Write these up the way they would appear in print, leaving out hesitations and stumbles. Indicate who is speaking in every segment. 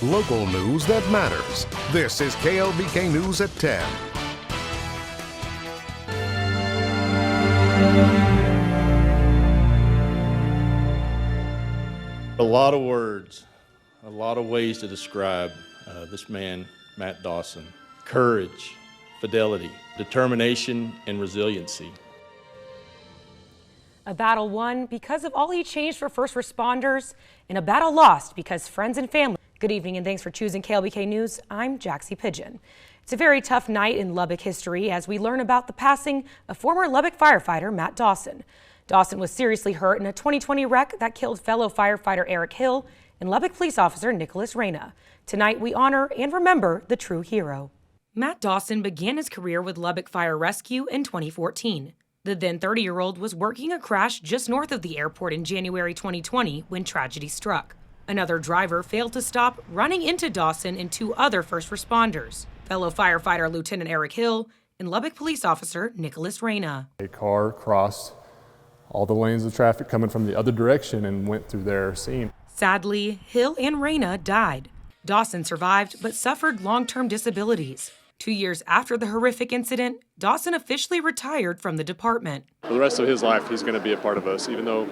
Speaker 1: Local news that matters. This is KLBK News at 10.
Speaker 2: A lot of words, a lot of ways to describe this man, Matt Dawson. Courage, fidelity, determination, and resiliency.
Speaker 3: A battle won because of all he changed for first responders, and a battle lost because friends and family. Good evening and thanks for choosing KLBK News. I'm Jaxie Pigeon. It's a very tough night in Lubbock history as we learn about the passing of former Lubbock firefighter Matt Dawson. Dawson was seriously hurt in a 2020 wreck that killed fellow firefighter Eric Hill and Lubbock police officer Nicholas Reyna. Tonight we honor and remember the true hero. Matt Dawson began his career with Lubbock Fire Rescue in 2014. The then 30-year-old was working a crash just north of the airport in January 2020 when tragedy struck. Another driver failed to stop, running into Dawson and two other first responders, fellow firefighter Lieutenant Eric Hill and Lubbock police officer Nicholas Reyna.
Speaker 4: A car crossed all the lanes of traffic coming from the other direction and went through their scene.
Speaker 3: Sadly, Hill and Reyna died. Dawson survived but suffered long-term disabilities. 2 years after the horrific incident, Dawson officially retired from the department.
Speaker 5: For the rest of his life, he's going to be a part of us. Even though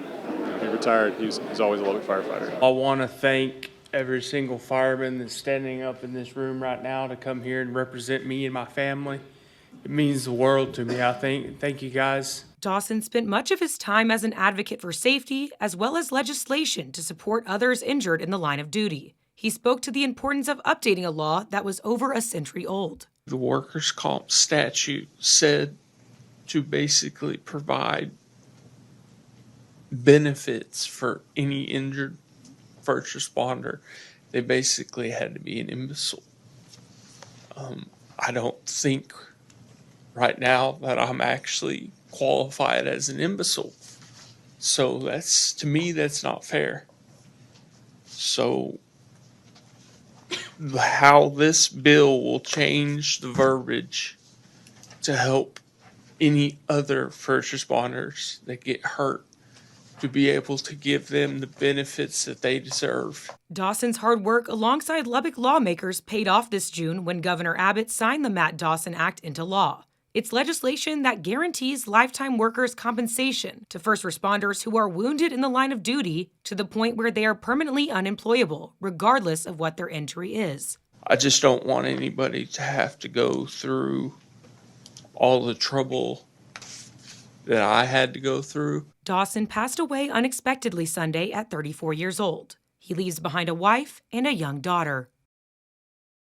Speaker 5: he retired, he's always a Lubbock firefighter.
Speaker 6: I want to thank every single fireman that's standing up in this room right now to come here and represent me and my family. It means the world to me, I think. Thank you, guys.
Speaker 3: Dawson spent much of his time as an advocate for safety as well as legislation to support others injured in the line of duty. He spoke to the importance of updating a law that was over a century old.
Speaker 6: The workers' comp statute said to basically provide benefits for any injured first responder. They basically had to be an imbecile. I don't think right now that I'm actually qualified as an imbecile. So to me, that's not fair. So how this bill will change the verbiage to help any other first responders that get hurt to be able to give them the benefits that they deserve.
Speaker 3: Dawson's hard work alongside Lubbock lawmakers paid off this June when Governor Abbott signed the Matt Dawson Act into law. It's legislation that guarantees lifetime workers' compensation to first responders who are wounded in the line of duty to the point where they are permanently unemployable, regardless of what their injury is.
Speaker 6: I just don't want anybody to have to go through all the trouble that I had to go through.
Speaker 3: Dawson passed away unexpectedly Sunday at 34 years old. He leaves behind a wife and a young daughter.